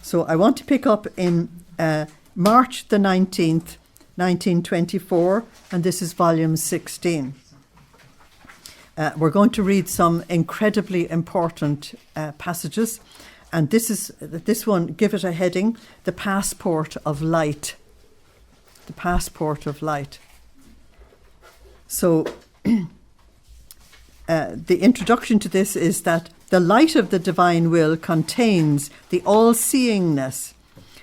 So I want to pick up in March the 19th, 1924, and this is volume 16. We're going to read some incredibly important passages, and this one, give it a heading, The Passport of Light. The Passport of Light. So the introduction to this is that the light of the divine will contains the all-seeingness,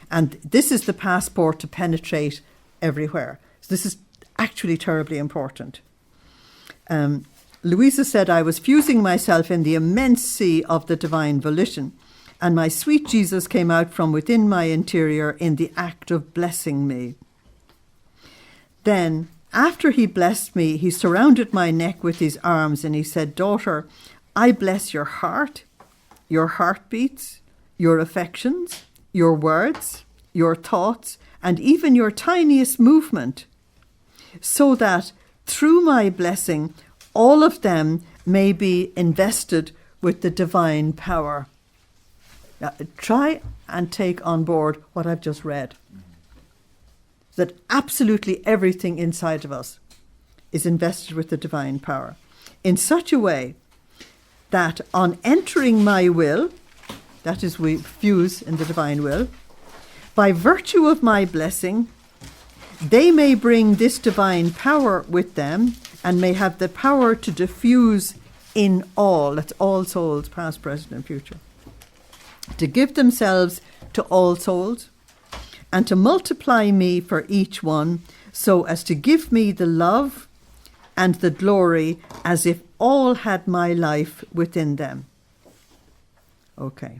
and this is the passport to penetrate everywhere. So this is actually terribly important. Luisa said, I was fusing myself in the immense sea of the divine volition, and my sweet Jesus came out from within my interior in the act of blessing me. Then, after he blessed me, he surrounded my neck with his arms, and he said, Daughter, I bless your heart, your heartbeats, your affections, your words, your thoughts, and even your tiniest movement, so that through my blessing, all of them may be invested with the divine power. Now, try and take on board what I've just read. That absolutely everything inside of us is invested with the divine power in such a way that on entering my will, that is, we fuse in the divine will, by virtue of my blessing, they may bring this divine power with them and may have the power to diffuse in all, that's all souls, past, present and future, to give themselves to all souls and to multiply me for each one so as to give me the love and the glory as if all had my life within them. Okay.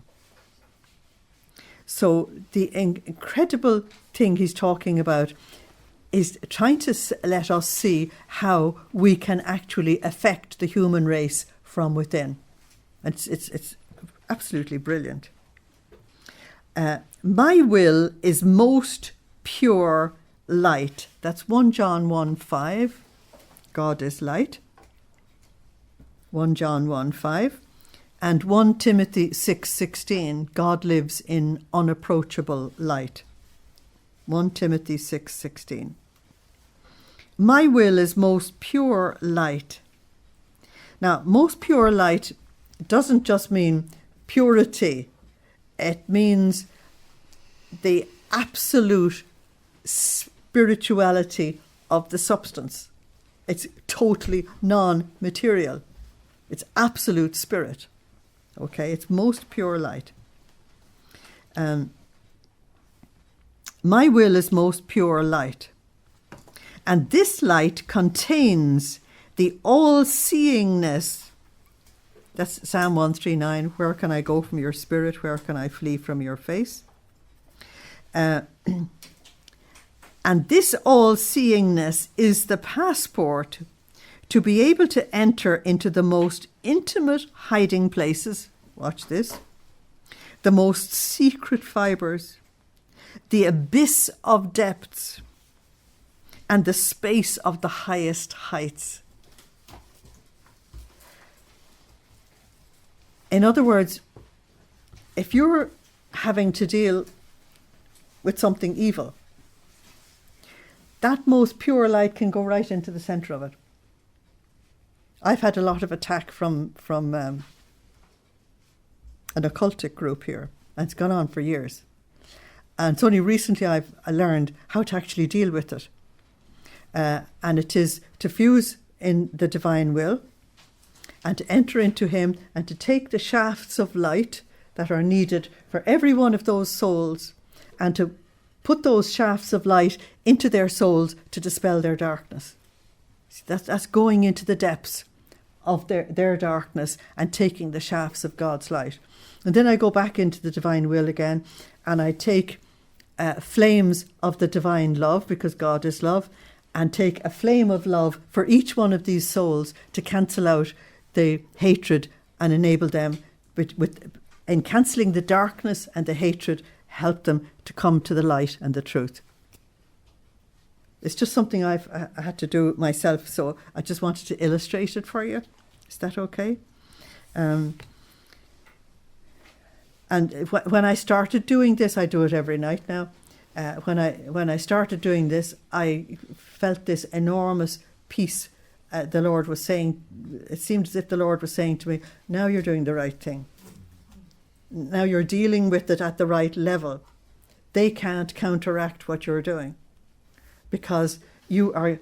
So the incredible thing he's talking about is trying to let us see how we can actually affect the human race from within. It's absolutely brilliant. My will is most pure light. That's 1 John 1:5. God is light. 1 John 1:5. And 1 Timothy 6:16. God lives in unapproachable light. 1 Timothy 6:16. My will is most pure light. Now, most pure light doesn't just mean purity. It means the absolute spirituality of the substance. It's totally non-material. It's absolute spirit. Okay, it's most pure light. My will is most pure light. And this light contains the all-seeingness. That's Psalm 139. Where can I go from your spirit? Where can I flee from your face? And this all-seeingness is the passport to be able to enter into the most intimate hiding places. Watch this. The most secret fibers, the abyss of depths, and the space of the highest heights. In other words, if you're having to deal with something evil, that most pure light can go right into the centre of it. I've had a lot of attack from an occultic group here, and it's gone on for years. And it's only recently I learned how to actually deal with it. And it is to fuse in the divine will and to enter into him and to take the shafts of light that are needed for every one of those souls and to put those shafts of light into their souls to dispel their darkness. See, that's going into the depths of their darkness and taking the shafts of God's light. And then I go back into the divine will again and I take flames of the divine love, because God is love, and take a flame of love for each one of these souls to cancel out the hatred and enable them in cancelling the darkness and the hatred, help them to come to the light and the truth. It's just something I had to do myself, so I just wanted to illustrate it for you. Is that okay? And And when I started doing this, I do it every night now. When I started doing this, I felt this enormous peace. The Lord was saying, it seemed as if the Lord was saying to me, now you're doing the right thing. Now you're dealing with it at the right level. They can't counteract what you're doing because you are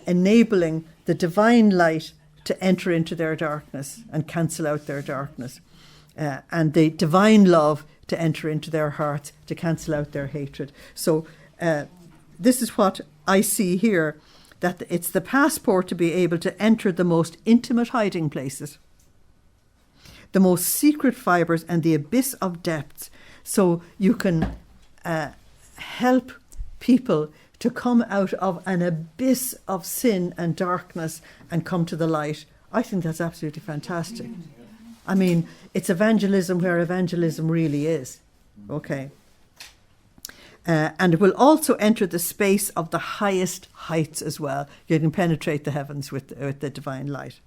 enabling the divine light to enter into their darkness and cancel out their darkness. And the divine love to enter into their hearts to cancel out their hatred. So this is what I see here, that it's the passport to be able to enter the most intimate hiding places, the most secret fibres and the abyss of depths. So you can help people to come out of an abyss of sin and darkness and come to the light. I think that's absolutely fantastic. I mean, it's evangelism where evangelism really is. Okay. And it will also enter the space of the highest heights as well. You can penetrate the heavens with the divine light.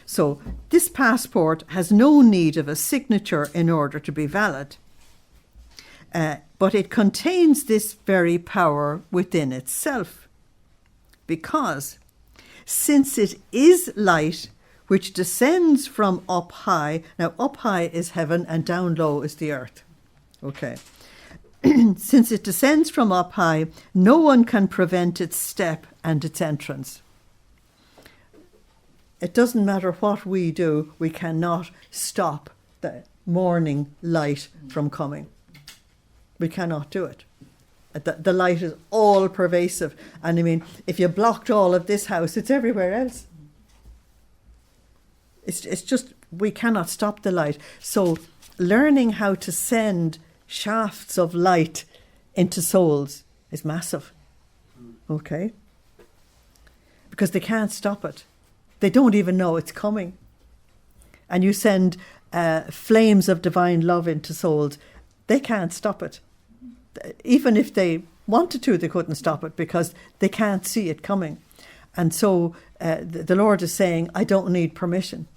So this passport has no need of a signature in order to be valid. But it contains this very power within itself. Because since it is light which descends from up high, now up high is heaven and down low is the earth. Okay. Since it descends from up high, no one can prevent its step and its entrance. It doesn't matter what we do, we cannot stop the morning light from coming. We cannot do it. The light is all pervasive. And I mean, if you blocked all of this house, it's everywhere else. It's just, we cannot stop the light. So learning how to send shafts of light into souls is massive. Okay? Because they can't stop it. They don't even know it's coming. And you send flames of divine love into souls, they can't stop it. Even if they wanted to, they couldn't stop it because they can't see it coming. And so the Lord is saying, I don't need permission.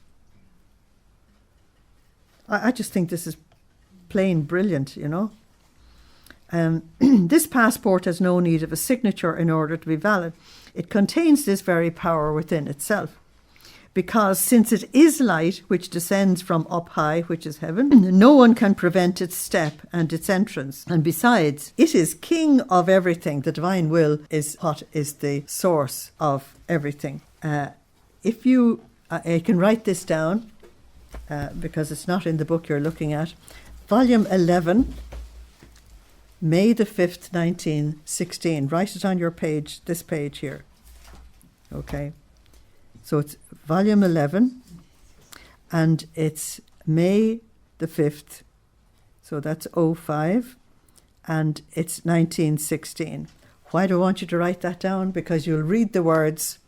I just think this is plain brilliant, you know. This passport has no need of a signature in order to be valid. It contains this very power within itself. Because since it is light which descends from up high, which is heaven, no one can prevent its step and its entrance. And besides, it is king of everything. The divine will is what is the source of everything. If you, I can write this down because it's not in the book you're looking at. Volume 11, May the 5th, 1916. Write it on your page, this page here. Okay. So it's volume 11, and it's May the 5th, so that's 05, and it's 1916. Why do I want you to write that down? Because you'll read the words,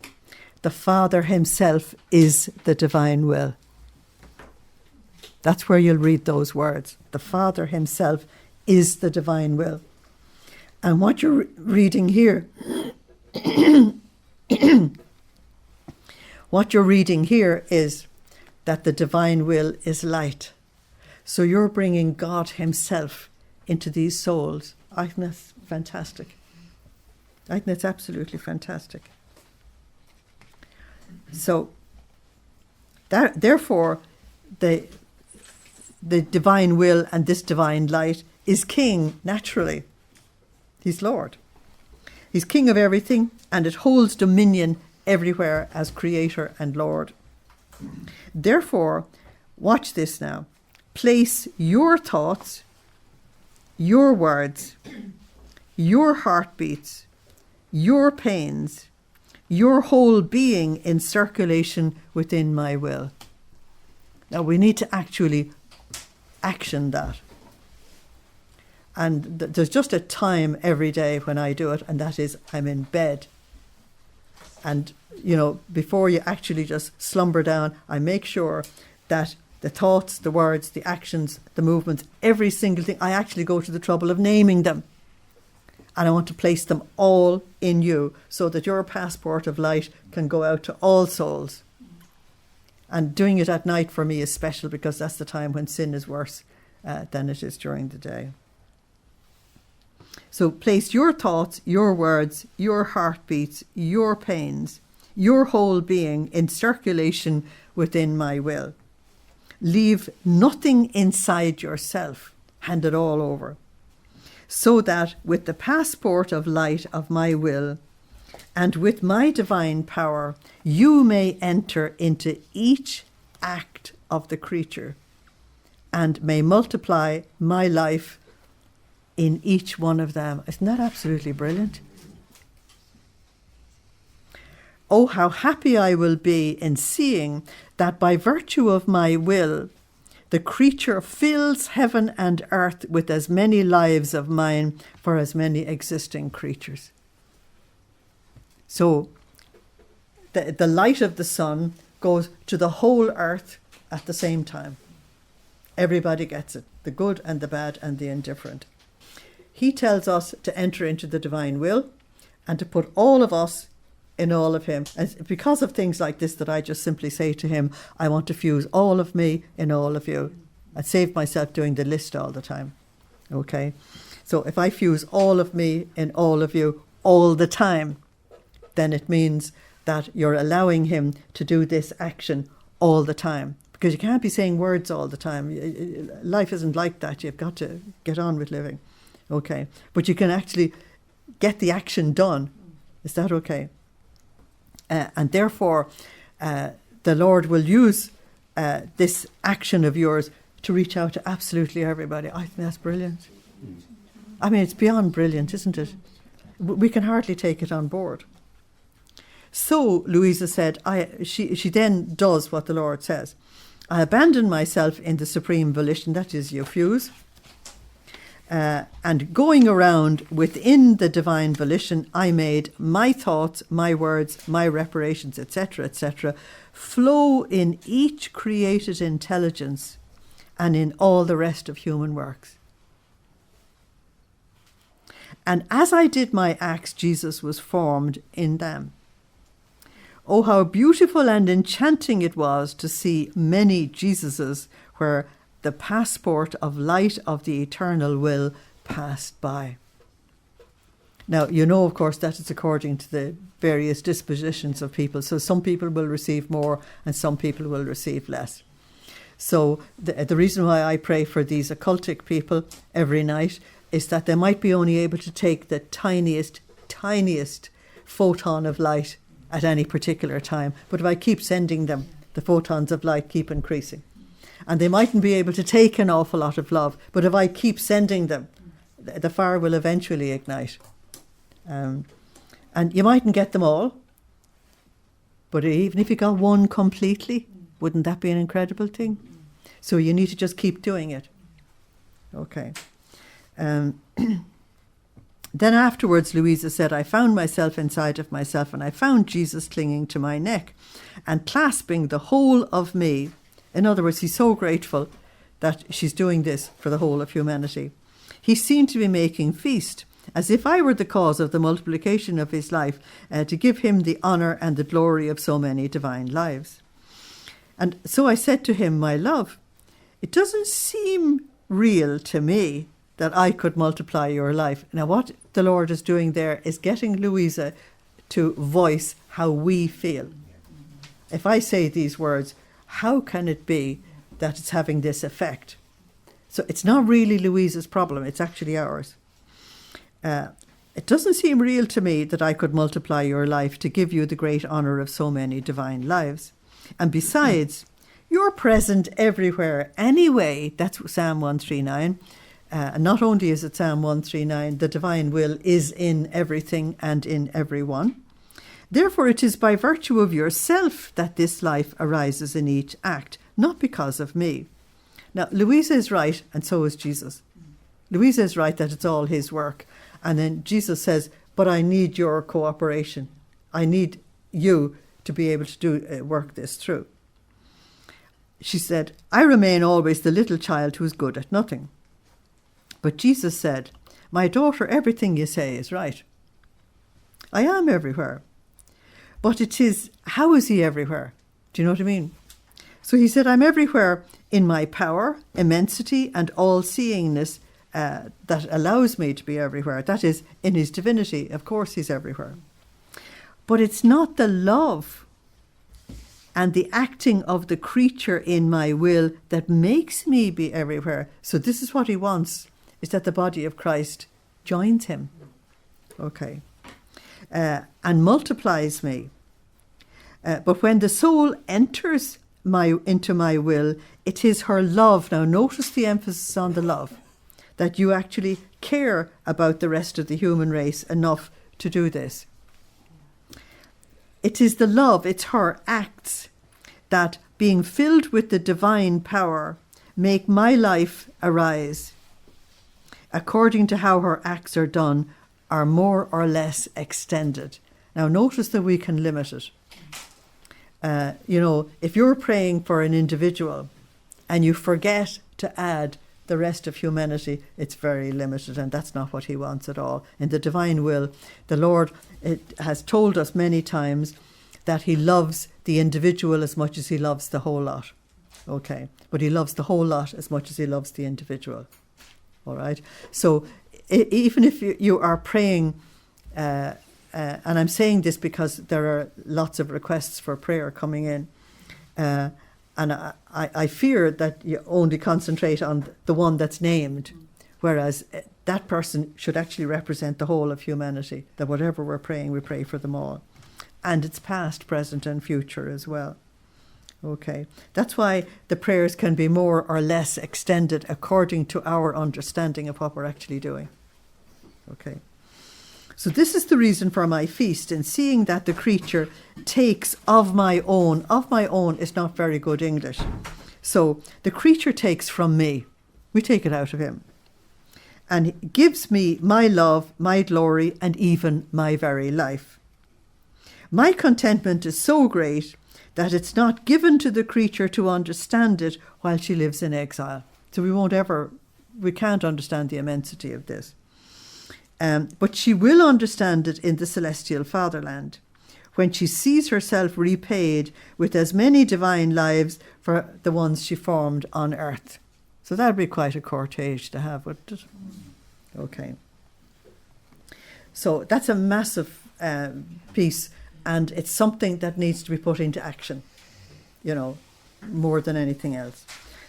the Father himself is the divine will. That's where you'll read those words. The Father himself is the divine will. And what you're reading here... What you're reading here is that the divine will is light. So you're bringing God himself into these souls. I think that's fantastic. I think that's absolutely fantastic. So, therefore, the divine will and this divine light is king naturally. He's Lord. He's king of everything, and it holds dominion everywhere as creator and Lord. Therefore, watch this now. Place your thoughts, your words, your heartbeats, your pains, your whole being in circulation within my will. Now we need to actually action that. And there's just a time every day when I do it, and that is I'm in bed. And, you know, before you actually just slumber down, I make sure that the thoughts, the words, the actions, the movements, every single thing, I actually go to the trouble of naming them. And I want to place them all in you so that your passport of light can go out to all souls. And doing it at night for me is special because that's the time when sin is worse than it is during the day. So place your thoughts, your words, your heartbeats, your pains, your whole being in circulation within my will. Leave nothing inside yourself. Hand it all over. So that with the passport of light of my will and with my divine power, you may enter into each act of the creature and may multiply my life in each one of them. Isn't that absolutely brilliant? Oh, how happy I will be in seeing that by virtue of my will, the creature fills heaven and earth with as many lives of mine for as many existing creatures. So the light of the sun goes to the whole earth at the same time. Everybody gets it, the good and the bad and the indifferent. He tells us to enter into the divine will and to put all of us in all of him. And because of things like this that I just simply say to him, I want to fuse all of me in all of you. I save myself doing the list all the time. Okay? So if I fuse all of me in all of you all the time, then it means that you're allowing him to do this action all the time. Because you can't be saying words all the time. Life isn't like that. You've got to get on with living. Okay? But you can actually get the action done. Is that okay? And therefore, the Lord will use this action of yours to reach out to absolutely everybody. I think that's brilliant. I mean, it's beyond brilliant, isn't it? We can hardly take it on board. So, Luisa said, she then does what the Lord says. I abandon myself in the supreme volition, that is, you fuse. And going around within the divine volition, I made my thoughts, my words, my reparations, etc., flow in each created intelligence and in all the rest of human works. And as I did my acts, Jesus was formed in them. Oh, how beautiful and enchanting it was to see many Jesuses where the passport of light of the eternal will passed by. Now, you know, of course, that is according to the various dispositions of people. So some people will receive more and some people will receive less. So the reason why I pray for these occultic people every night is that they might be only able to take the tiniest photon of light at any particular time. But if I keep sending them, the photons of light keep increasing. And they mightn't be able to take an awful lot of love, but if I keep sending them, the fire will eventually ignite. And you mightn't get them all, but even if you got one completely, wouldn't that be an incredible thing? So you need to just keep doing it. Okay. Then afterwards, Luisa said, I found myself inside of myself, and I found Jesus clinging to my neck and clasping the whole of me. In other words, he's so grateful that she's doing this for the whole of humanity. He seemed to be making feast, as if I were the cause of the multiplication of his life, to give him the honour and the glory of so many divine lives. And so I said to him, my love, it doesn't seem real to me that I could multiply your life. Now, what the Lord is doing there is getting Luisa to voice how we feel. If I say these words, how can it be that it's having this effect? So it's not really Luisa's problem, it's actually ours. It doesn't seem real to me that I could multiply your life to give you the great honour of so many divine lives. And besides, you're present everywhere anyway. That's Psalm 139. And not only is it Psalm 139, the divine will is in everything and in everyone. Therefore, it is by virtue of yourself that this life arises in each act, not because of me. Now, Luisa is right, and so is Jesus. Luisa is right that it's all his work. And then Jesus says, but I need your cooperation. I need you to be able to work this through. She said, I remain always the little child who is good at nothing. But Jesus said, my daughter, everything you say is right. I am everywhere. But it is, how is he everywhere? Do you know what I mean? So he said, I'm everywhere in my power, immensity, and all-seeingness that allows me to be everywhere. That is, in his divinity. Of course, he's everywhere. But it's not the love and the acting of the creature in my will that makes me be everywhere. So this is what he wants, is that the body of Christ joins him. Okay. And multiplies me. But when the soul enters into my will, it is her love. Now notice the emphasis on the love, that you actually care about the rest of the human race enough to do this. It is the love, it's her acts that, being filled with the divine power, make my life arise, according to how her acts are done, are more or less extended. Now notice that we can limit it. If you're praying for an individual and you forget to add the rest of humanity, it's very limited, and that's not what he wants at all. In the divine will, the Lord has told us many times that he loves the individual as much as he loves the whole lot. Okay, but he loves the whole lot as much as he loves the individual. All right, so even if you are praying, and I'm saying this because there are lots of requests for prayer coming in, and I fear that you only concentrate on the one that's named, whereas that person should actually represent the whole of humanity, that whatever we're praying, we pray for them all. And it's past, present and future as well. Okay, that's why the prayers can be more or less extended according to our understanding of what we're actually doing. Okay. So this is the reason for my feast, in seeing that the creature takes of my own. Of my own is not very good English. So the creature takes from me. We take it out of him. And gives me my love, my glory, and even my very life. My contentment is so great that it's not given to the creature to understand it while she lives in exile. So we can't understand the immensity of this. But she will understand it in the celestial fatherland, when she sees herself repaid with as many divine lives for the ones she formed on earth. So that would be quite a cortege to have, wouldn't it? Okay. So that's a massive piece, and it's something that needs to be put into action, more than anything else.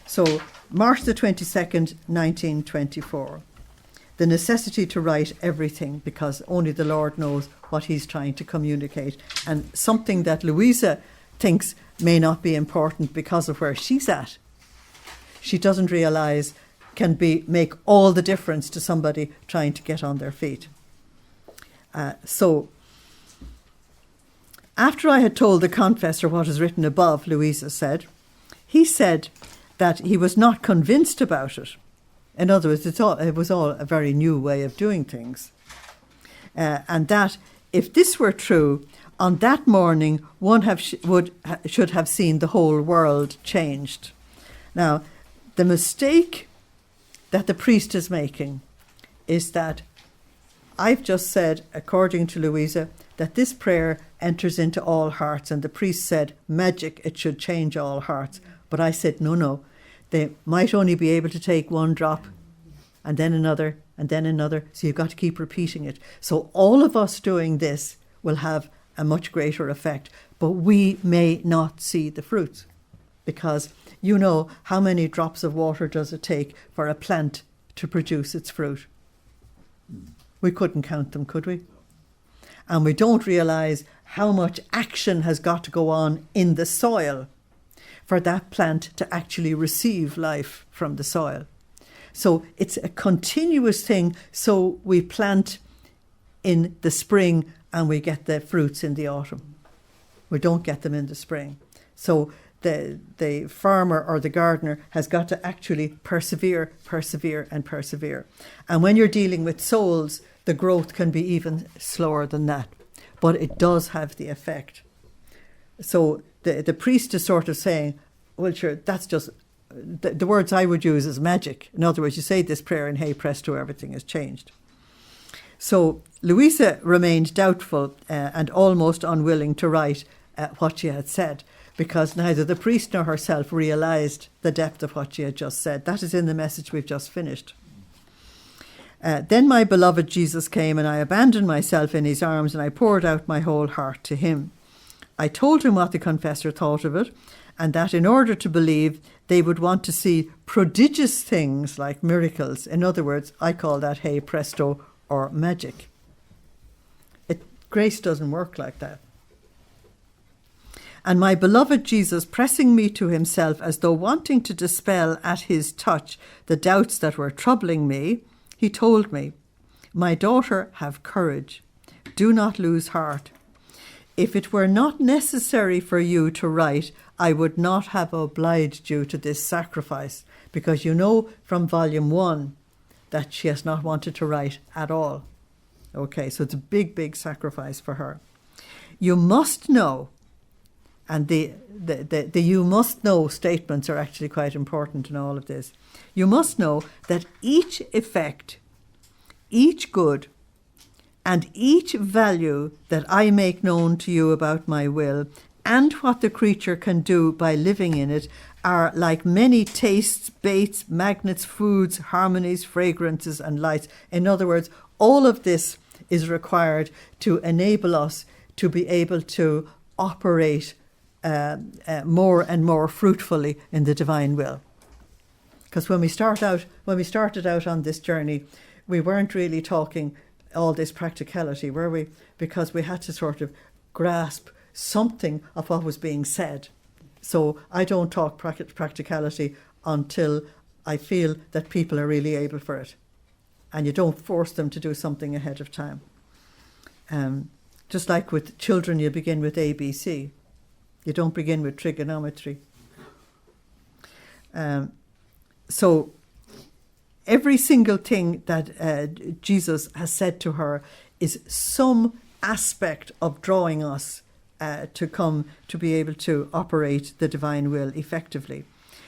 So March the 22nd, 1924. The necessity to write everything, because only the Lord knows what he's trying to communicate, and something that Luisa thinks may not be important because of where she's at, she doesn't realise can make all the difference to somebody trying to get on their feet. So after I had told the confessor what is written above, Luisa said, he said that he was not convinced about it. In other words, it was all a very new way of doing things. And that if this were true, on that morning one should have seen the whole world changed. Now, the mistake that the priest is making is that I've just said, according to Luisa, that this prayer enters into all hearts, and the priest said, magic, it should change all hearts. But I said, no. They might only be able to take one drop, and then another, and then another. So you've got to keep repeating it. So all of us doing this will have a much greater effect, but we may not see the fruits, because how many drops of water does it take for a plant to produce its fruit? We couldn't count them, could we? And we don't realise how much action has got to go on in the soil for that plant to actually receive life from the soil. So it's a continuous thing. So we plant in the spring and we get the fruits in the autumn. We don't get them in the spring. So the farmer or the gardener has got to actually persevere. And when you're dealing with souls, the growth can be even slower than that. But it does have the effect. So the priest is sort of saying, well, sure, that's just, the words I would use is magic. In other words, you say this prayer and hey, presto, everything has changed. So Luisa remained doubtful and almost unwilling to write what she had said, because neither the priest nor herself realised the depth of what she had just said. That is in the message we've just finished. Then my beloved Jesus came, and I abandoned myself in his arms, and I poured out my whole heart to him. I told him what the confessor thought of it, and that in order to believe, they would want to see prodigious things like miracles. In other words, I call that hey presto or magic. Grace doesn't work like that. And my beloved Jesus, pressing me to himself as though wanting to dispel at his touch the doubts that were troubling me, he told me, "My daughter, have courage. Do not lose heart. If it were not necessary for you to write, I would not have obliged you to this sacrifice," because you know from volume 1 that she has not wanted to write at all. Okay, so it's a big, big sacrifice for her. You must know, and the you must know statements are actually quite important in all of this. You must know that each effect, each good, and each value that I make known to you about my will, and what the creature can do by living in it, are like many tastes, baits, magnets, foods, harmonies, fragrances, and lights. In other words, all of this is required to enable us to be able to operate more and more fruitfully in the divine will. Because when we started out on this journey, we weren't really talking all this practicality, were we? Because we had to sort of grasp something of what was being said. So I don't talk practicality until I feel that people are really able for it. And you don't force them to do something ahead of time. Just like with children, you begin with ABC. You don't begin with trigonometry. So every single thing that Jesus has said to her is some aspect of drawing us to come to be able to operate the divine will effectively.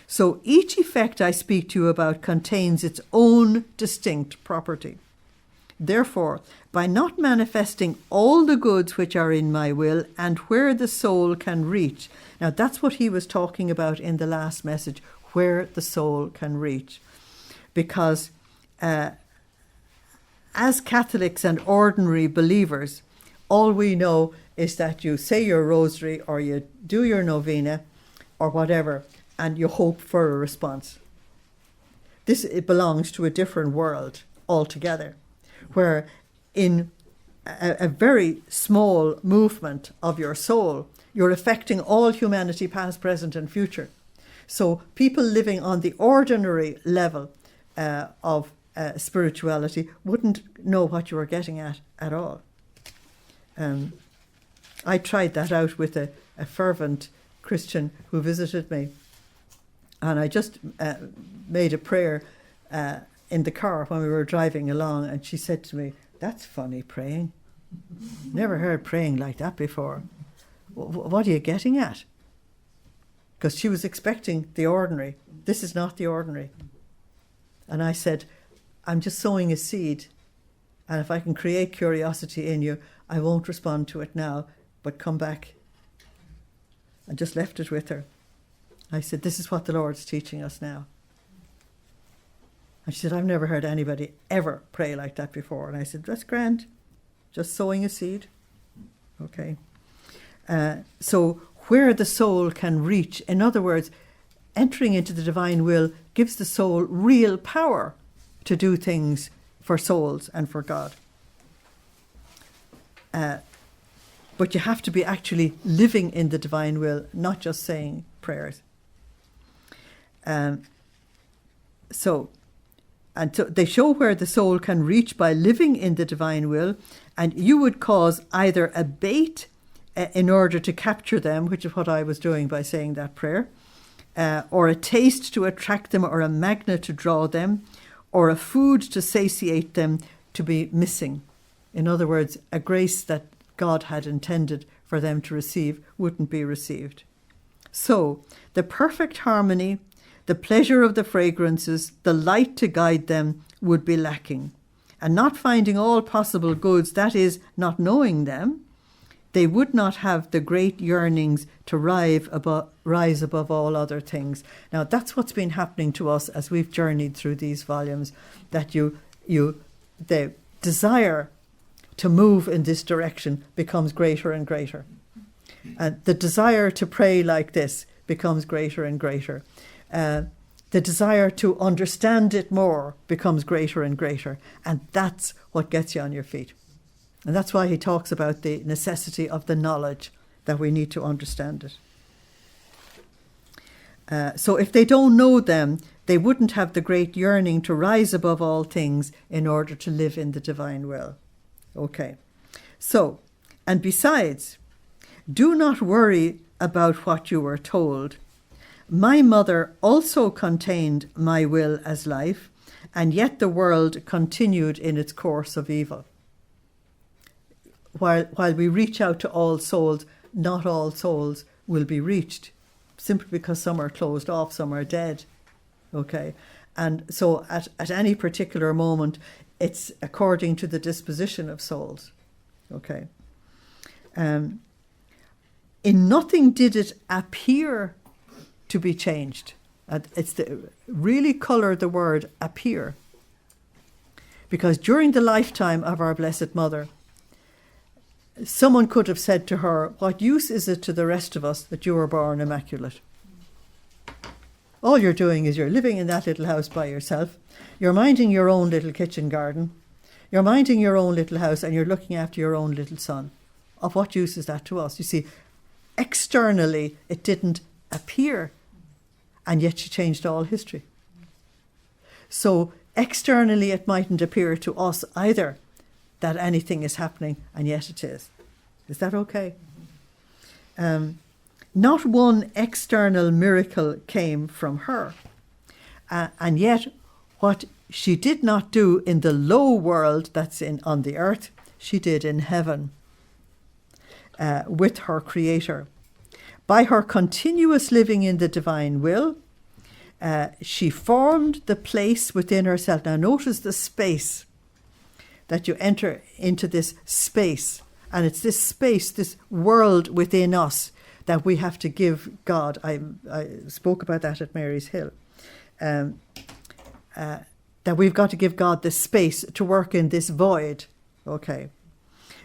So each effect I speak to you about contains its own distinct property. Therefore, by not manifesting all the goods which are in my will and where the soul can reach. Now that's what he was talking about in the last message, where the soul can reach. Because as Catholics and ordinary believers, all we know is that you say your rosary or you do your novena or whatever, and you hope for a response. It belongs to a different world altogether, where in a very small movement of your soul, you're affecting all humanity, past, present, and future. So people living on the ordinary level of spirituality wouldn't know what you were getting at all. I tried that out with a fervent Christian who visited me. And I just made a prayer in the car when we were driving along, and she said to me, "That's funny praying. Never heard praying like that before. What are you getting at?" Because she was expecting the ordinary. This is not the ordinary. And I said, "I'm just sowing a seed, and if I can create curiosity in you, I won't respond to it now, but come back." I just left it with her. I said, "This is what the Lord's teaching us now." And she said, "I've never heard anybody ever pray like that before." And I said, "That's grand. Just sowing a seed." Okay. So where the soul can reach, in other words, entering into the divine will gives the soul real power to do things for souls and for God. But you have to be actually living in the divine will, not just saying prayers. So they show where the soul can reach by living in the divine will, and you would cause either a bait in order to capture them, which is what I was doing by saying that prayer, or a taste to attract them, or a magnet to draw them, or a food to satiate them to be missing. In other words, a grace that God had intended for them to receive wouldn't be received. So the perfect harmony, the pleasure of the fragrances, the light to guide them would be lacking. And not finding all possible goods, that is, not knowing them, they would not have the great yearnings to rise above all other things. Now, that's what's been happening to us as we've journeyed through these volumes, that the desire to move in this direction becomes greater and greater. And the desire to pray like this becomes greater and greater. The desire to understand it more becomes greater and greater. And that's what gets you on your feet. And that's why he talks about the necessity of the knowledge, that we need to understand it. So if they don't know them, they wouldn't have the great yearning to rise above all things in order to live in the divine will. Okay. So, and besides, do not worry about what you were told. My mother also contained my will as life, and yet the world continued in its course of evil. While we reach out to all souls, not all souls will be reached, simply because some are closed off, some are dead. Okay, and so at any particular moment, it's according to the disposition of souls. Okay. In nothing did it appear to be changed. Really colour the word appear. Because during the lifetime of our Blessed Mother, someone could have said to her, what use is it to the rest of us that you were born immaculate? All you're doing is you're living in that little house by yourself. You're minding your own little kitchen garden. You're minding your own little house and you're looking after your own little son. Of what use is that to us? You see, externally it didn't appear, and yet she changed all history. So externally it mightn't appear to us either that anything is happening, and yet it is. Is that okay? Not one external miracle came from her. And yet what she did not do in the low world that's on the earth, she did in heaven with her Creator. By her continuous living in the divine will, she formed the place within herself. Now notice the space, that you enter into this space, and it's this space, this world within us, that we have to give God. I spoke about that at Mary's Hill. That we've got to give God the space to work in this void. Okay.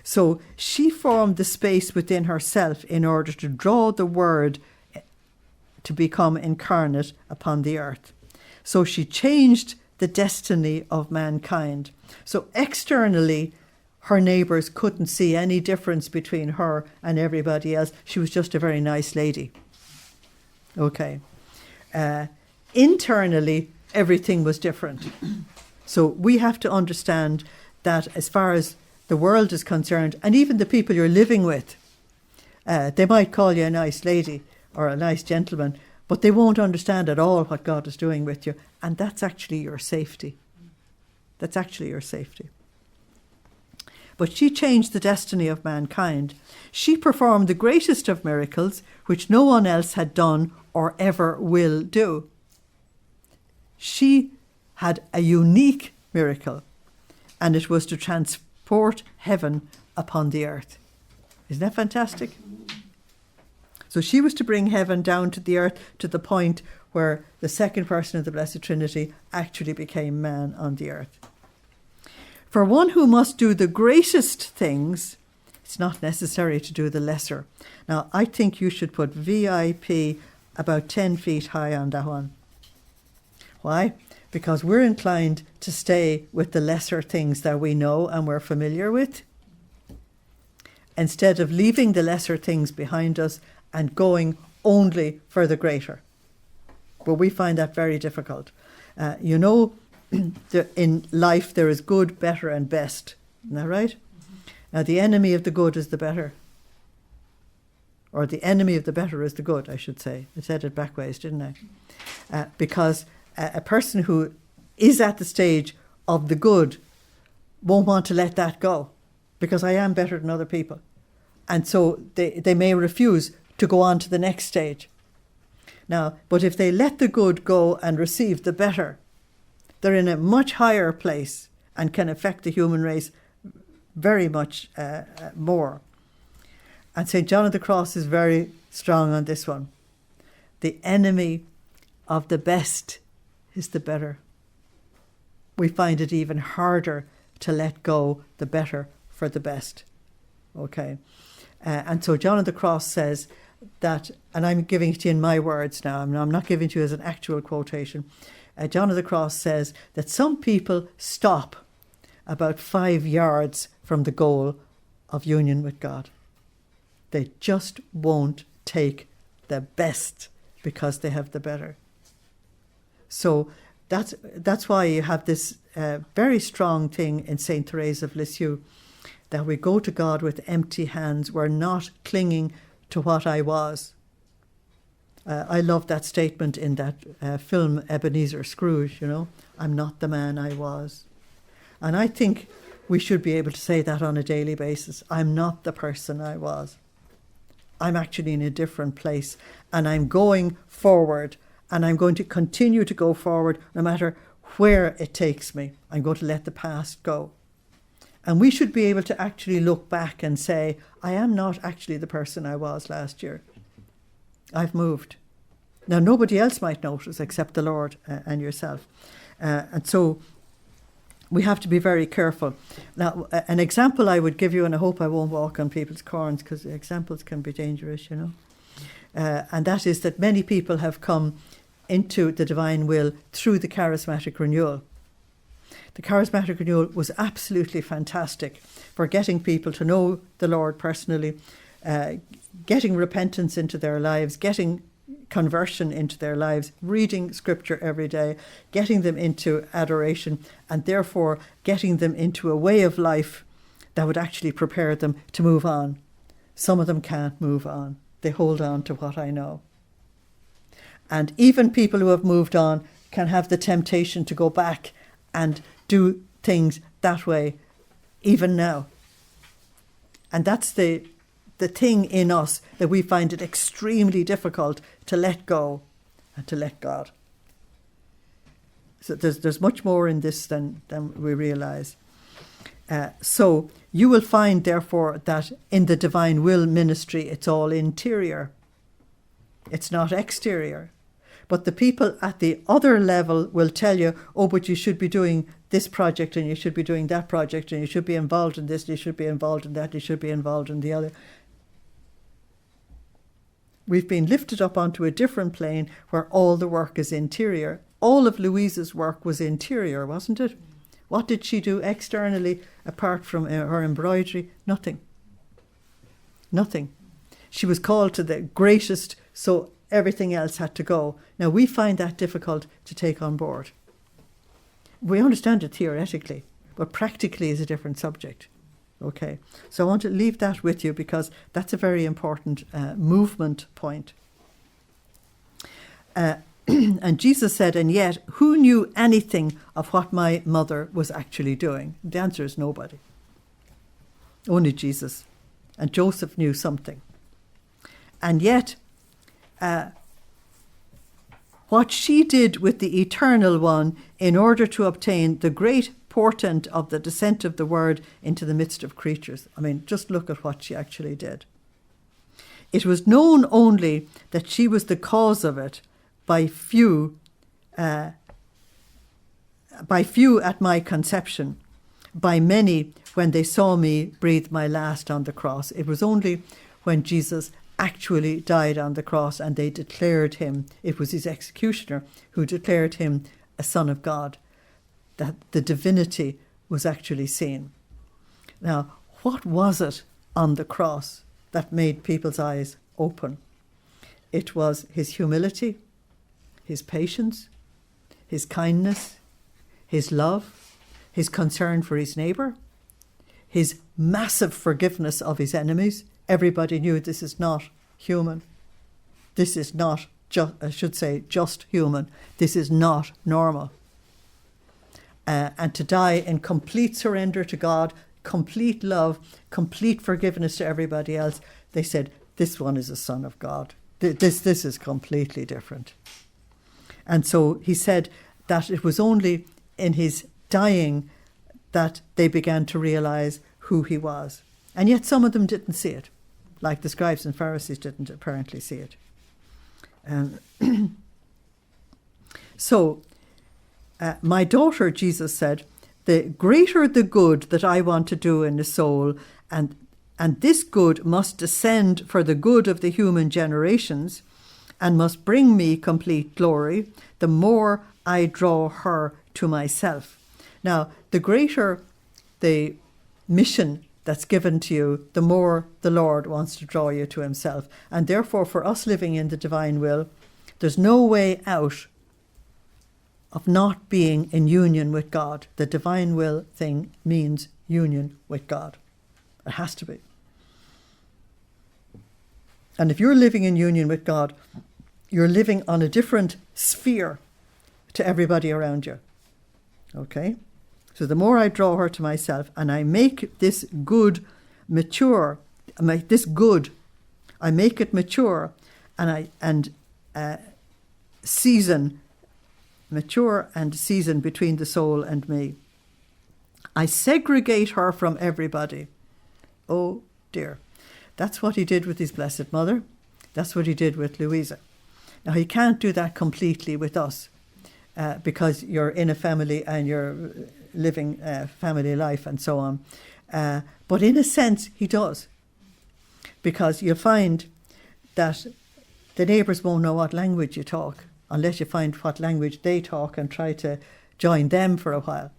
So she formed the space within herself in order to draw the Word to become incarnate upon the earth. So she changed the destiny of mankind. So externally, her neighbours couldn't see any difference between her and everybody else. She was just a very nice lady. Okay. Internally, everything was different. So we have to understand that as far as the world is concerned, and even the people you're living with, they might call you a nice lady or a nice gentleman, but they won't understand at all what God is doing with you. And that's actually your safety. That's actually your safety. But she changed the destiny of mankind. She performed the greatest of miracles, which no one else had done or ever will do. She had a unique miracle, and it was to transport heaven upon the earth. Isn't that fantastic? So she was to bring heaven down to the earth to the point where the second person of the Blessed Trinity actually became man on the earth. For one who must do the greatest things, it's not necessary to do the lesser. Now, I think you should put VIP about 10 feet high on that one. Why? Because we're inclined to stay with the lesser things that we know and we're familiar with, instead of leaving the lesser things behind us and going only for the greater. But we find that very difficult. In life there is good, better and best. Isn't that right? Now the enemy of the good is the better. Or the enemy of the better is the good, I should say. I said it backwards, didn't I? Because a person who is at the stage of the good won't want to let that go, because I am better than other people. And so they may refuse to go on to the next stage. Now, but if they let the good go and receive the better, they're in a much higher place and can affect the human race very much more. And St. John of the Cross is very strong on this one. The enemy of the best is the better. We find it even harder to let go the better for the best. Okay. And so John of the Cross says that, and I'm giving it to you in my words now, I'm not giving it to you as an actual quotation. John of the Cross says that some people stop about 5 yards from the goal of union with God. They just won't take the best because they have the better. So that's why you have this very strong thing in St. Therese of Lisieux, that we go to God with empty hands. We're not clinging to what I was. I love that statement in that film Ebenezer Scrooge, I'm not the man I was. And I think we should be able to say that on a daily basis. I'm not the person I was. I'm actually in a different place, and I'm going forward, and I'm going to continue to go forward no matter where it takes me. I'm going to let the past go. And we should be able to actually look back and say, I am not actually the person I was last year. I've moved. Now, nobody else might notice except the Lord and yourself. And so we have to be very careful. Now, an example I would give you, and I hope I won't walk on people's corns because examples can be dangerous, and that is that many people have come into the divine will through the charismatic renewal. The charismatic renewal was absolutely fantastic for getting people to know the Lord personally, getting repentance into their lives, getting conversion into their lives, reading scripture every day, getting them into adoration, and therefore getting them into a way of life that would actually prepare them to move on. Some of them can't move on. They hold on to what I know. And even people who have moved on can have the temptation to go back and do things that way even now. And that's the thing in us, that we find it extremely difficult to let go and to let God. So there's much more in this than we realise. So you will find, therefore, that in the divine will ministry, it's all interior. It's not exterior. But the people at the other level will tell you, oh, but you should be doing this project and you should be doing that project and you should be involved in this, you should be involved in that, you should be involved in the other. We've been lifted up onto a different plane where all the work is interior. All of Louisa's work was interior, wasn't it? What did she do externally apart from her embroidery? Nothing. Nothing. She was called to the greatest, so everything else had to go. Now, we find that difficult to take on board. We understand it theoretically, but practically is a different subject. Okay, so I want to leave that with you because that's a very important movement point. And Jesus said, and yet, who knew anything of what my mother was actually doing? The answer is nobody. Only Jesus. And Joseph knew something. And yet, what she did with the Eternal One in order to obtain the great portent of the descent of the Word into the midst of creatures. I mean, just look at what she actually did. It was known only that she was the cause of it by few at my conception, by many when they saw me breathe my last on the cross. It was only when Jesus actually died on the cross and they declared him, it was his executioner who declared him a son of God, that the divinity was actually seen. Now, what was it on the cross that made people's eyes open? It was his humility, his patience, his kindness, his love, his concern for his neighbour, his massive forgiveness of his enemies. Everybody knew this is not human. This is not, just human. This is not normal. And to die in complete surrender to God, complete love, complete forgiveness to everybody else. They said, this one is a son of God. This is completely different. And so he said that it was only in his dying that they began to realise who he was. And yet some of them didn't see it. like the scribes and Pharisees didn't apparently see it. So, my daughter, Jesus said, the greater the good that I want to do in the soul, and this good must descend for the good of the human generations and must bring me complete glory, the more I draw her to myself. Now, the greater the mission that's given to you, the more the Lord wants to draw you to himself. And therefore, for us living in the divine will, there's no way out of not being in union with God. The divine will thing means union with God. It has to be. And if you're living in union with God, you're living on a different sphere to everybody around you. Okay? So the more I draw her to myself and I make this good mature, I make it mature and season between the soul and me. I segregate her from everybody. Oh dear. That's what he did with his Blessed Mother. That's what he did with Luisa. Now, he can't do that completely with us because you're in a family and you're living family life and so on. But in a sense, he does. Because you'll find that the neighbours won't know what language you talk unless you find what language they talk and try to join them for a while.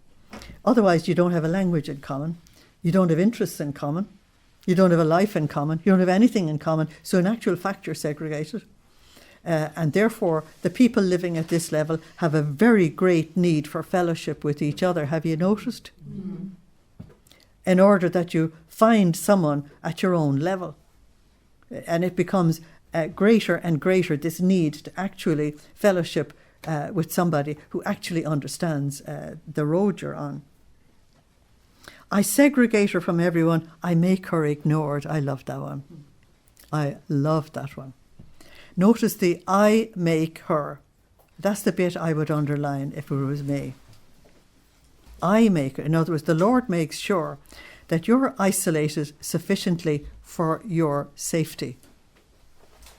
Otherwise, you don't have a language in common. You don't have interests in common. You don't have a life in common. You don't have anything in common. So in actual fact, you're segregated. And therefore, the people living at this level have a very great need for fellowship with each other. Have you noticed? Mm-hmm. In order that you find someone at your own level. And it becomes greater and greater, this need to actually fellowship with somebody who actually understands the road you're on. I segregate her from everyone. I make her ignored. I love that one. I love that one. Notice the I make her. That's the bit I would underline if it was me. I make her. In other words, the Lord makes sure that you're isolated sufficiently for your safety.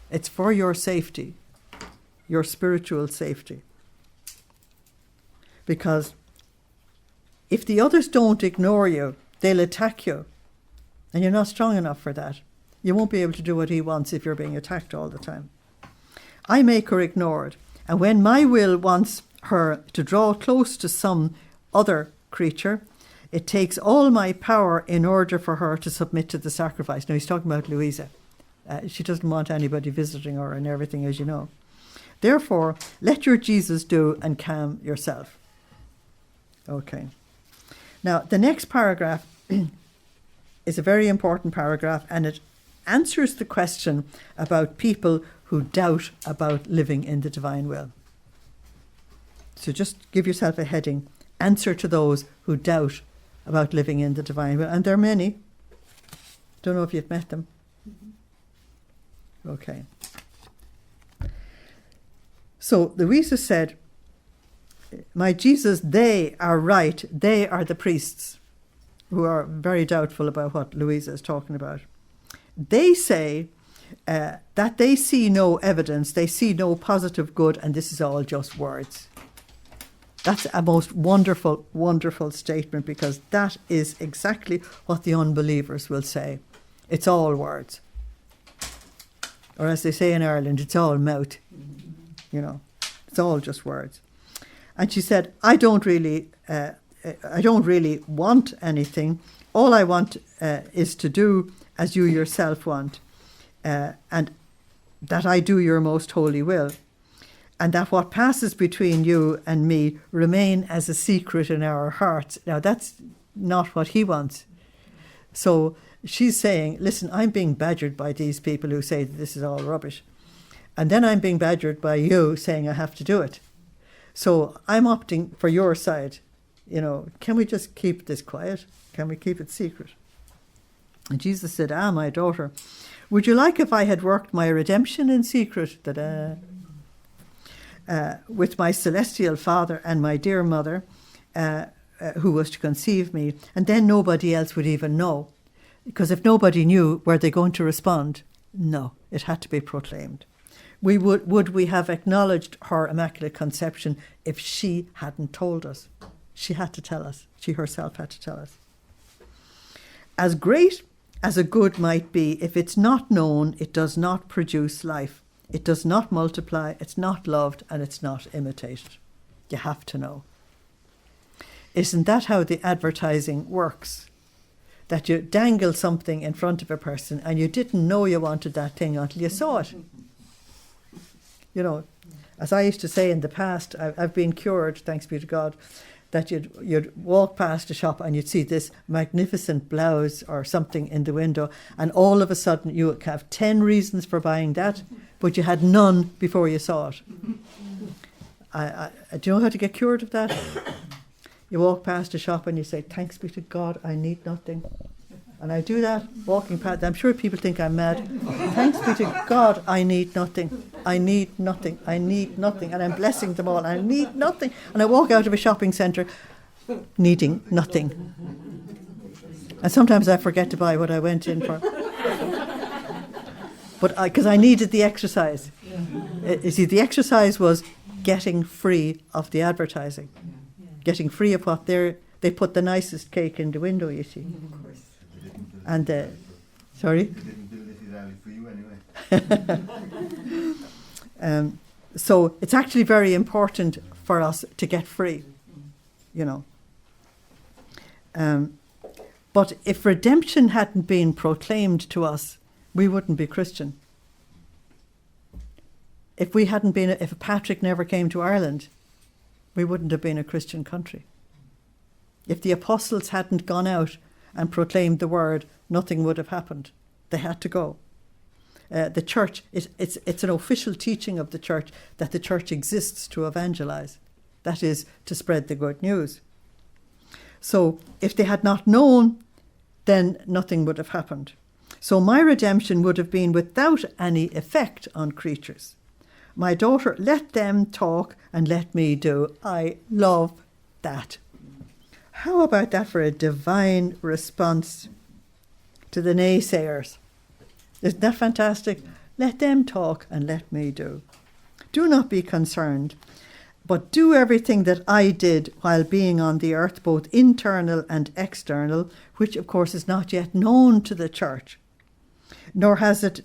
It's for your safety, your spiritual safety. Because if the others don't ignore you, they'll attack you. And you're not strong enough for that. You won't be able to do what he wants if you're being attacked all the time. I make her ignored. And when my will wants her to draw close to some other creature, it takes all my power in order for her to submit to the sacrifice. Now, he's talking about Luisa. She doesn't want anybody visiting her and everything, as you know. Therefore, let your Jesus do and calm yourself. Okay. Now, the next paragraph is a very important paragraph, and it answers the question about people who doubt about living in the divine will. So just give yourself a heading. Answer to those who doubt about living in the divine will. And there are many. Don't know if you've met them. Okay. So Luisa said, my Jesus, they are right. They are the priests who are very doubtful about what Luisa is talking about. They say that they see no evidence, they see no positive good, and this is all just words. That's a most wonderful, wonderful statement, because that is exactly what the unbelievers will say. It's all words. Or as they say in Ireland, it's all mouth. You know, it's all just words. And she said, I don't really want anything. All I want is to do as you yourself want, and that I do your most holy will, and that what passes between you and me remain as a secret in our hearts. Now, that's not what he wants. So she's saying, listen, I'm being badgered by these people who say that this is all rubbish. And then I'm being badgered by you saying I have to do it. So I'm opting for your side. You know, can we just keep this quiet? Can we keep it secret? And Jesus said, my daughter, would you like if I had worked my redemption in secret with my celestial Father and my dear mother who was to conceive me, and then nobody else would even know? Because if nobody knew, were they going to respond? No, it had to be proclaimed. Would we have acknowledged her Immaculate Conception if she hadn't told us? She had to tell us. She herself had to tell us. As great as a good might be, if it's not known, it does not produce life. It does not multiply, it's not loved, and it's not imitated. You have to know. Isn't that how the advertising works? That you dangle something in front of a person and you didn't know you wanted that thing until you saw it. You know, as I used to say in the past, I've been cured, thanks be to God, that you'd walk past a shop and you'd see this magnificent blouse or something in the window, and all of a sudden you would have 10 reasons for buying that, but you had none before you saw it. Do you know how to get cured of that? You walk past a shop and you say, thanks be to God, I need nothing. And I do that, walking past. I'm sure people think I'm mad. Thanks be to God, I need nothing. I need nothing. I need nothing. And I'm blessing them all. I need nothing. And I walk out of a shopping centre needing nothing. And sometimes I forget to buy what I went in for. But because I needed the exercise. You see, the exercise was getting free of the advertising. Getting free of what they put the nicest cake in the window, you see. Of course. And sorry? They didn't build it alley for you anyway. So it's actually very important for us to get free, you know. But if redemption hadn't been proclaimed to us, we wouldn't be Christian. If Patrick never came to Ireland, we wouldn't have been a Christian country. If the apostles hadn't gone out and proclaimed the word, nothing would have happened. They had to go. The church, it's an official teaching of the church that the church exists to evangelize. That is, to spread the good news. So if they had not known, then nothing would have happened. So my redemption would have been without any effect on creatures. My daughter, let them talk and let me do. I love that. How about that for a divine response to the naysayers? Isn't that fantastic? Let them talk and let me do. Do not be concerned, but do everything that I did while being on the earth, both internal and external, which of course is not yet known to the church, nor has it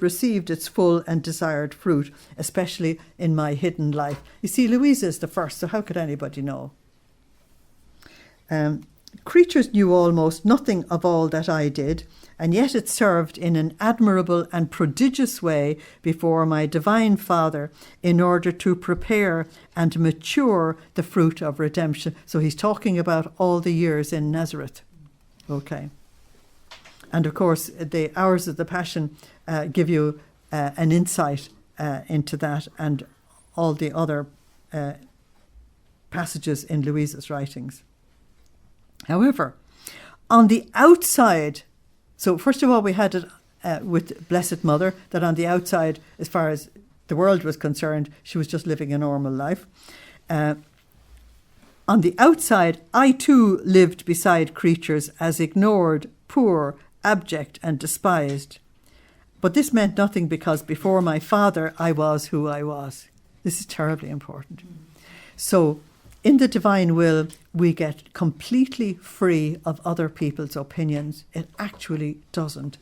received its full and desired fruit, especially in my hidden life. You see, Luisa is the first, so how could anybody know? Creatures knew almost nothing of all that I did, and yet it served in an admirable and prodigious way before my Divine Father in order to prepare and mature the fruit of redemption. So he's talking about all the years in Nazareth. Okay. And of course, the hours of the Passion give you an insight into that and all the other passages in Luisa's writings. However, on the outside, so first of all, we had it with Blessed Mother, that on the outside, as far as the world was concerned, she was just living a normal life. On the outside, I too lived beside creatures as ignored, poor, abject and despised. But this meant nothing because before my Father, I was who I was. This is terribly important. So, in the divine will, we get completely free of other people's opinions. It actually doesn't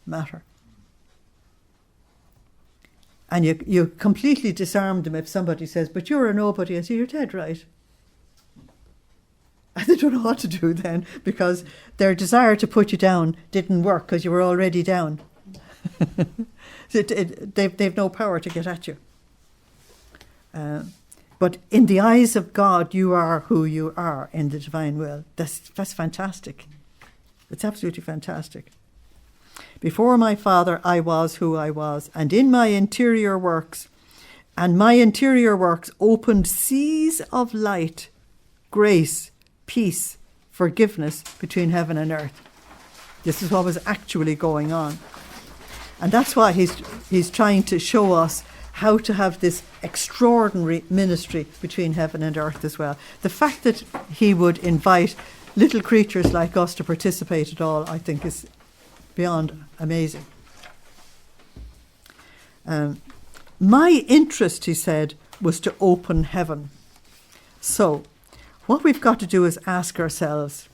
matter. And you completely disarm them if somebody says, but you're a nobody. I say, you're dead right. And they don't know what to do then, because their desire to put you down didn't work because you were already down. They've no power to get at you. But in the eyes of God, you are who you are in the divine will. That's fantastic. It's absolutely fantastic. Before my Father, I was who I was, and in my interior works, opened seas of light, grace, peace, forgiveness between heaven and earth. This is what was actually going on. And that's why he's trying to show us how to have this extraordinary ministry between heaven and earth as well. The fact that he would invite little creatures like us to participate at all, I think is beyond amazing. My interest, he said, was to open heaven. So, what we've got to do is ask ourselves,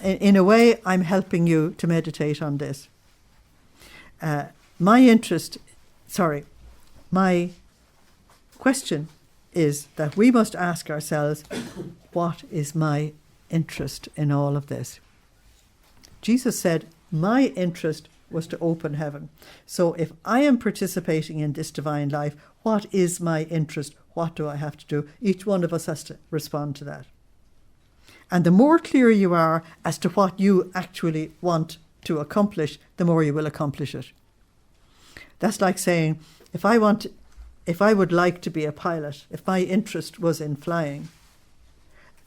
in a way, I'm helping you to meditate on this. My question is that we must ask ourselves, what is my interest in all of this? Jesus said, my interest was to open heaven. So if I am participating in this divine life, what is my interest? What do I have to do? Each one of us has to respond to that. And the more clear you are as to what you actually want to accomplish, the more you will accomplish it. That's like saying, if I would like to be a pilot, if my interest was in flying,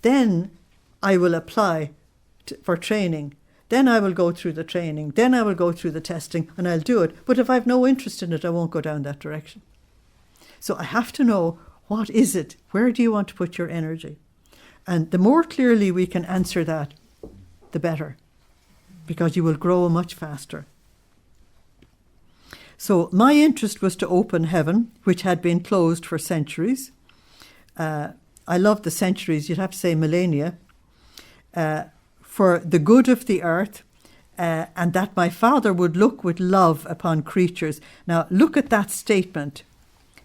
then I will apply for training. Then I will go through the training. Then I will go through the testing and I'll do it. But if I have no interest in it, I won't go down that direction. So I have to know, what is it? Where do you want to put your energy? And the more clearly we can answer that, the better, because you will grow much faster. So my interest was to open heaven, which had been closed for centuries. I love the centuries, you'd have to say millennia, for the good of the earth, and that my Father would look with love upon creatures. Now look at that statement,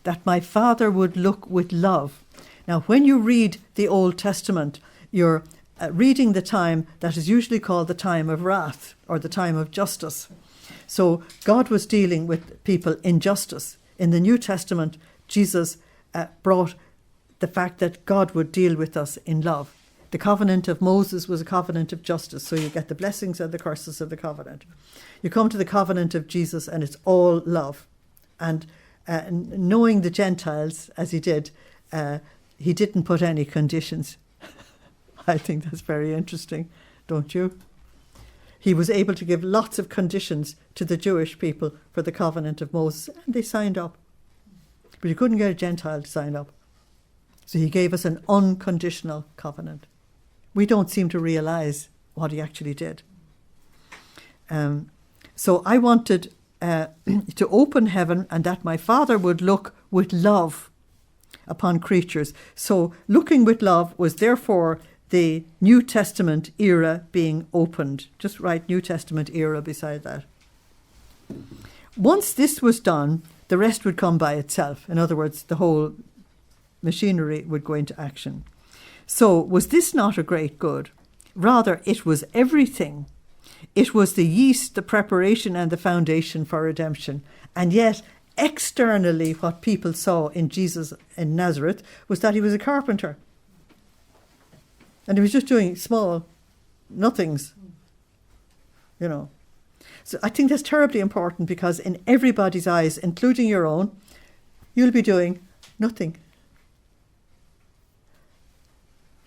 that my Father would look with love. Now when you read the Old Testament, you're reading the time that is usually called the time of wrath or the time of justice. So God was dealing with people in justice. In the New Testament, Jesus brought the fact that God would deal with us in love. The covenant of Moses was a covenant of justice, so you get the blessings and the curses of the covenant. You come to the covenant of Jesus and it's all love. And knowing the Gentiles, as he did, he didn't put any conditions. I think that's very interesting, don't you? He was able to give lots of conditions to the Jewish people for the covenant of Moses, and they signed up. But you couldn't get a Gentile to sign up. So he gave us an unconditional covenant. We don't seem to realise what he actually did. So I wanted to open heaven, and that my Father would look with love upon creatures. So looking with love was therefore the New Testament era being opened. Just write New Testament era beside that. Once this was done, the rest would come by itself. In other words, the whole machinery would go into action. So was this not a great good? Rather, it was everything. It was the yeast, the preparation and the foundation for redemption. And yet, externally, what people saw in Jesus in Nazareth was that he was a carpenter. And he was just doing small nothings, you know. So I think that's terribly important, because in everybody's eyes, including your own, you'll be doing nothing.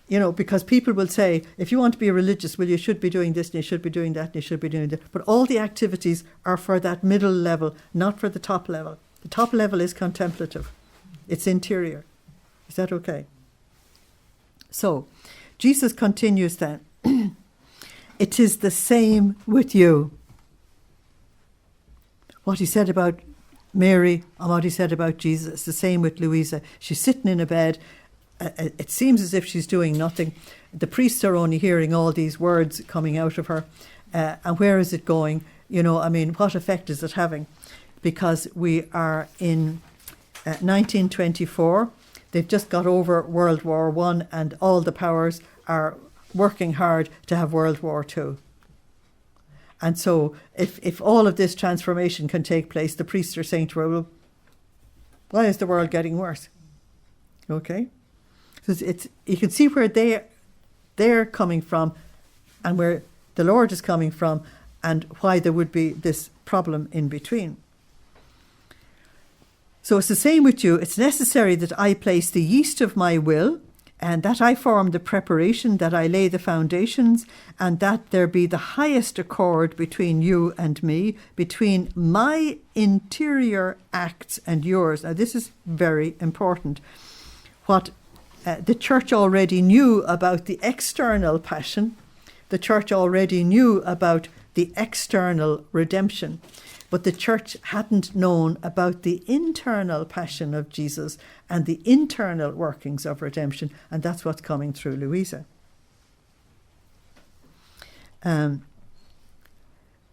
You know, because people will say, if you want to be religious, well, you should be doing this, and you should be doing that, and you should be doing that. But all the activities are for that middle level, not for the top level. The top level is contemplative. It's interior. Is that okay? So, Jesus continues then, it is the same with you. What he said about Mary and what he said about Jesus is the same with Luisa. She's sitting in a bed. It seems as if she's doing nothing. The priests are only hearing all these words coming out of her. And where is it going? You know, I mean, what effect is it having? Because we are in 1924. They've just got over World War I, and all the powers are working hard to have World War II. And so if all of this transformation can take place, the priests are saying to her, well, why is the world getting worse? Okay? So you can see where they're coming from and where the Lord is coming from, and why there would be this problem in between. So it's the same with you. It's necessary that I place the yeast of my will, and that I form the preparation, that I lay the foundations, and that there be the highest accord between you and me, between my interior acts and yours. Now this is very important. What The church already knew about the external passion. The church already knew about the external redemption. But the church hadn't known about the internal passion of Jesus and the internal workings of redemption. And that's what's coming through Luisa.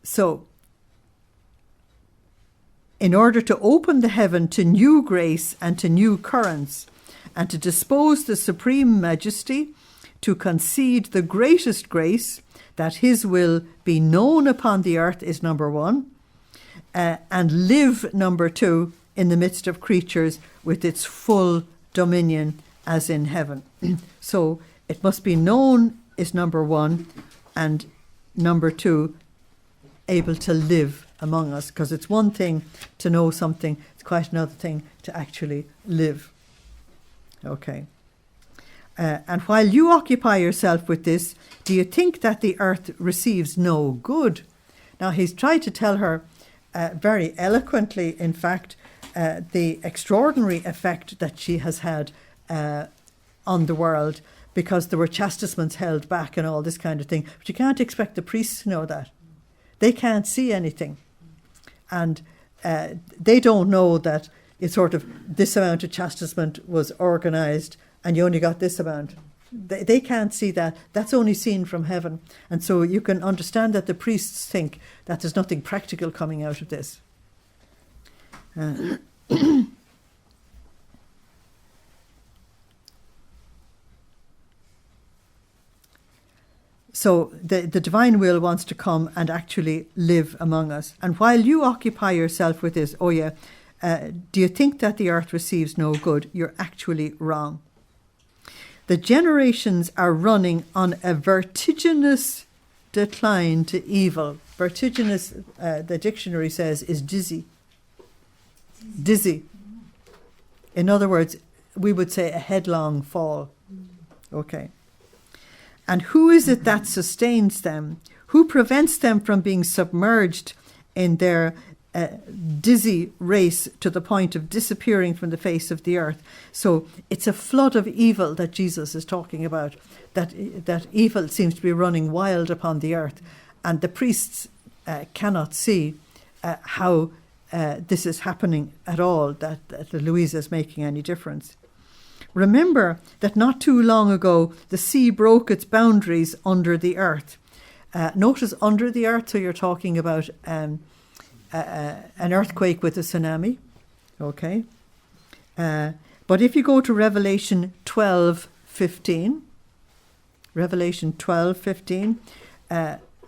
So, in order to open the heaven to new grace and to new currents, and to dispose the supreme majesty, to concede the greatest grace, that his will be known upon the earth is number one, and live, number two, in the midst of creatures with its full dominion as in heaven. So it must be known is number one, and number two, able to live among us, because it's one thing to know something, it's quite another thing to actually live. Okay. And while you occupy yourself with this, do you think that the earth receives no good? Now, he's tried to tell her very eloquently, in fact, the extraordinary effect that she has had on the world, because there were chastisements held back and all this kind of thing. But you can't expect the priests to know that. They can't see anything. And they don't know that it's sort of this amount of chastisement was organised and you only got this amount. They can't see that. That's only seen from heaven. And so you can understand that the priests think that there's nothing practical coming out of this. So the divine will wants to come and actually live among us. And while you occupy yourself with this, do you think that the earth receives no good? You're actually wrong. The generations are running on a vertiginous decline to evil. Vertiginous, the dictionary says, is dizzy. Dizzy. In other words, we would say a headlong fall. Okay. And who is it that sustains them? Who prevents them from being submerged in their dizzy race to the point of disappearing from the face of the earth? So it's a flood of evil that Jesus is talking about, that evil seems to be running wild upon the earth. And the priests cannot see how this is happening at all, that Luisa is making any difference. Remember that not too long ago, the sea broke its boundaries under the earth. Notice under the earth, so you're talking about an earthquake with a tsunami. Okay. But if you go to Revelation 12:15,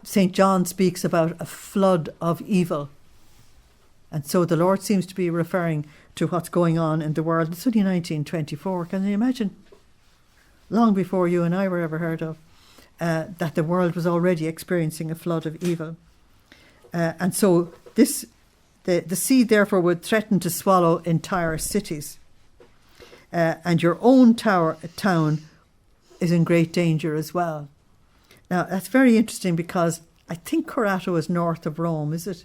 St. John speaks about a flood of evil. And so the Lord seems to be referring to what's going on in the world. It's only 1924, can you imagine? Long before you and I were ever heard of, that the world was already experiencing a flood of evil. And so the sea therefore would threaten to swallow entire cities. And your own town is in great danger as well. Now, that's very interesting, because I think Corato is north of Rome, is it?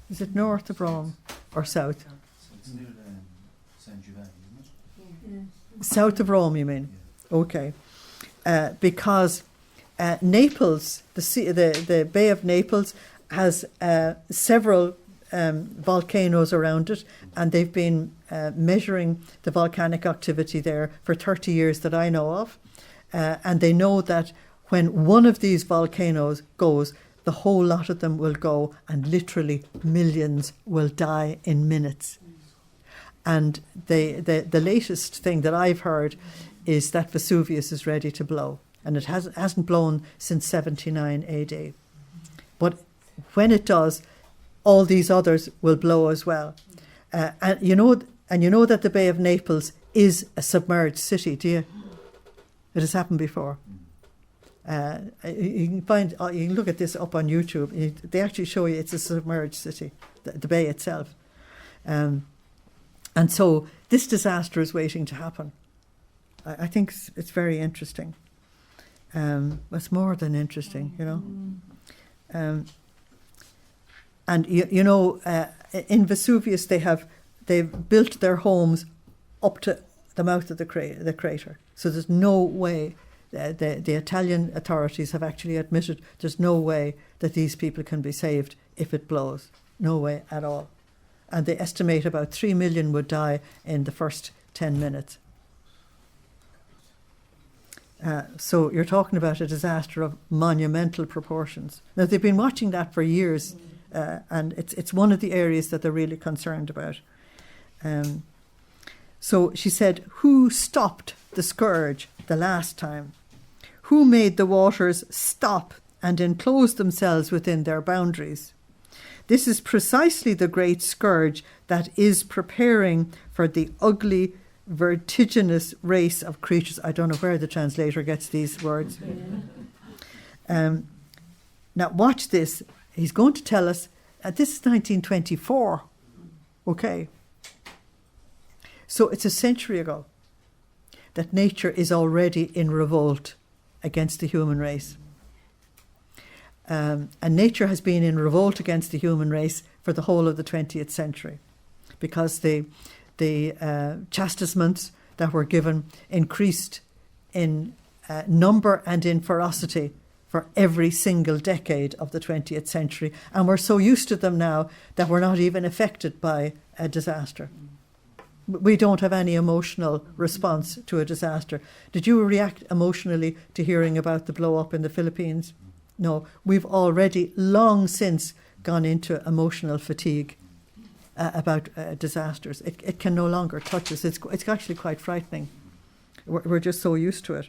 Is it north of Rome or south? It's near San Giovanni, isn't it? Yeah. South of Rome, you mean? Yeah. Okay. Because Naples, the Bay of Naples, has several volcanoes around it, and they've been measuring the volcanic activity there for 30 years that I know of. And they know that when one of these volcanoes goes, the whole lot of them will go, and literally millions will die in minutes. And the latest thing that I've heard is that Vesuvius is ready to blow, and it hasn't blown since 79 AD. But when it does, all these others will blow as well. And you know that the Bay of Naples is a submerged city, do you? It has happened before. You can look at this up on YouTube. They actually show you it's a submerged city, the bay itself. And so this disaster is waiting to happen. I think it's very interesting. It's more than interesting, you know. And in Vesuvius they've built their homes up to the mouth of the crater. So there's no way, the Italian authorities have actually admitted there's no way that these people can be saved if it blows. No way at all. And they estimate about 3 million would die in the first 10 minutes. So you're talking about a disaster of monumental proportions. Now, they've been watching that for years, and it's one of the areas that they're really concerned about. So she said, who stopped the scourge the last time? Who made the waters stop and enclose themselves within their boundaries? This is precisely the great scourge that is preparing for the ugly, vertiginous race of creatures. I don't know where the translator gets these words. Now watch this. He's going to tell us, this is 1924. Okay. So it's a century ago that nature is already in revolt against the human race. And nature has been in revolt against the human race for the whole of the 20th century, because the chastisements that were given increased in number and in ferocity for every single decade of the 20th century. And we're so used to them now that we're not even affected by a disaster. We don't have any emotional response to a disaster. Did you react emotionally to hearing about the blow-up in the Philippines? No, we've already long since gone into emotional fatigue about disasters. It can no longer touch us. It's actually quite frightening. We're just so used to it.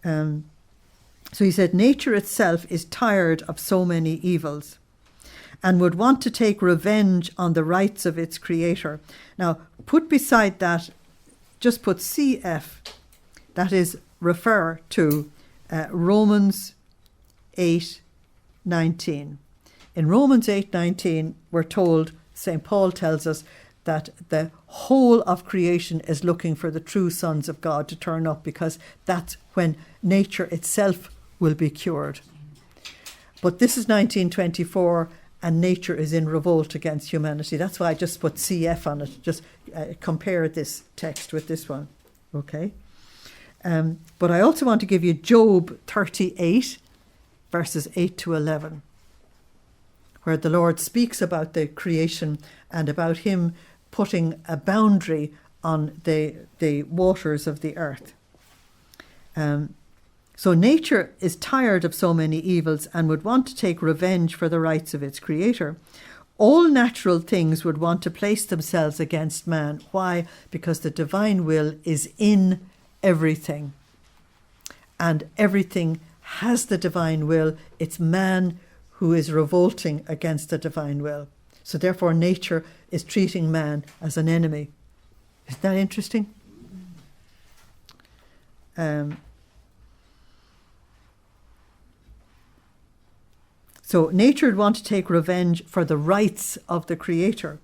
So he said, nature itself is tired of so many evils and would want to take revenge on the rights of its creator. Now, put beside that, just put CF, that is, refer to Romans 8:19. In Romans 8:19, we're told, St. Paul tells us, that the whole of creation is looking for the true sons of God to turn up, because that's when nature itself will be cured. But this is 1924, and nature is in revolt against humanity. That's why I just put CF on it. Just compare this text with this one. Okay? But I also want to give you Job 38, verses 8 to 11, where the Lord speaks about the creation and about him putting a boundary on the waters of the earth. So nature is tired of so many evils and would want to take revenge for the rights of its creator. All natural things would want to place themselves against man. Why? Because the divine will is in everything. And everything has the divine will. It's man who is revolting against the divine will. So therefore nature is treating man as an enemy. Isn't that interesting? So nature would want to take revenge for the rights of the creator.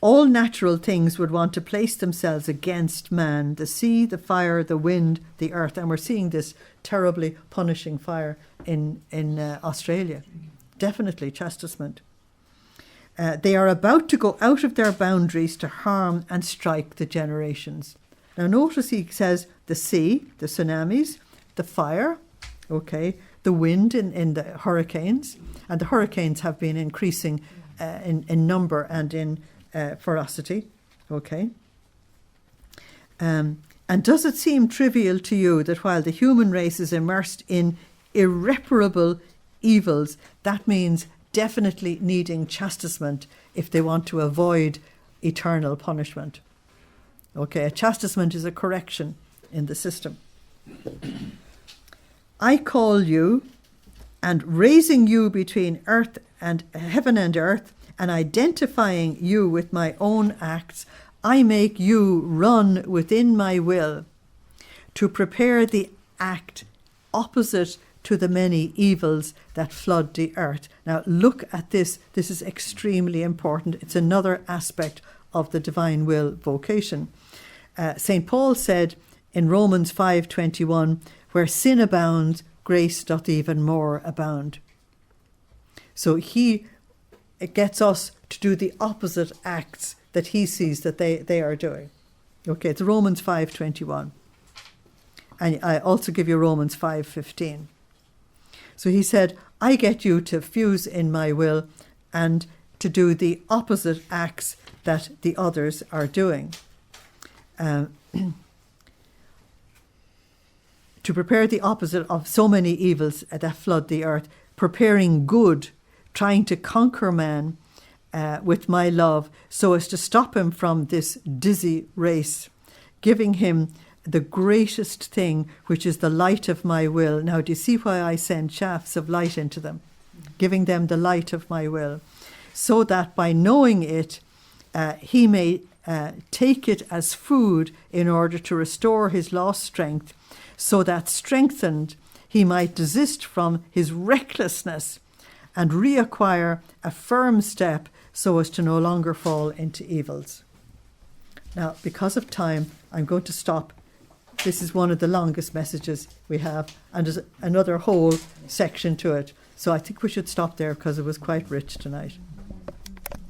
All natural things would want to place themselves against man, the sea, the fire, the wind, the earth. And we're seeing this terribly punishing fire in Australia. Definitely chastisement. They are about to go out of their boundaries to harm and strike the generations. Now notice he says the sea, the tsunamis, the fire, okay, the wind in the hurricanes, and the hurricanes have been increasing in number and in ferocity, okay. And does it seem trivial to you that while the human race is immersed in irreparable evils, that means definitely needing chastisement if they want to avoid eternal punishment? Okay, a chastisement is a correction in the system. I call you, and raising you between earth and heaven and earth, and identifying you with my own acts, I make you run within my will to prepare the act opposite to the many evils that flood the earth. Now look at this. This is extremely important. It's another aspect of the divine will vocation. St. Paul said in Romans 5:21, where sin abounds, grace doth even more abound. So it gets us to do the opposite acts that he sees that they are doing. Okay, it's Romans 5:21. And I also give you Romans 5:15. So he said, I get you to fuse in my will and to do the opposite acts that the others are doing. To prepare the opposite of so many evils that flood the earth, preparing good, trying to conquer man with my love so as to stop him from this dizzy race, giving him the greatest thing, which is the light of my will. Now, do you see why I send shafts of light into them? Giving them the light of my will, so that by knowing it, he may take it as food in order to restore his lost strength, so that strengthened he might desist from his recklessness and reacquire a firm step so as to no longer fall into evils. Now, because of time, I'm going to stop. This is one of the longest messages we have, and there's another whole section to it. So I think we should stop there because it was quite rich tonight.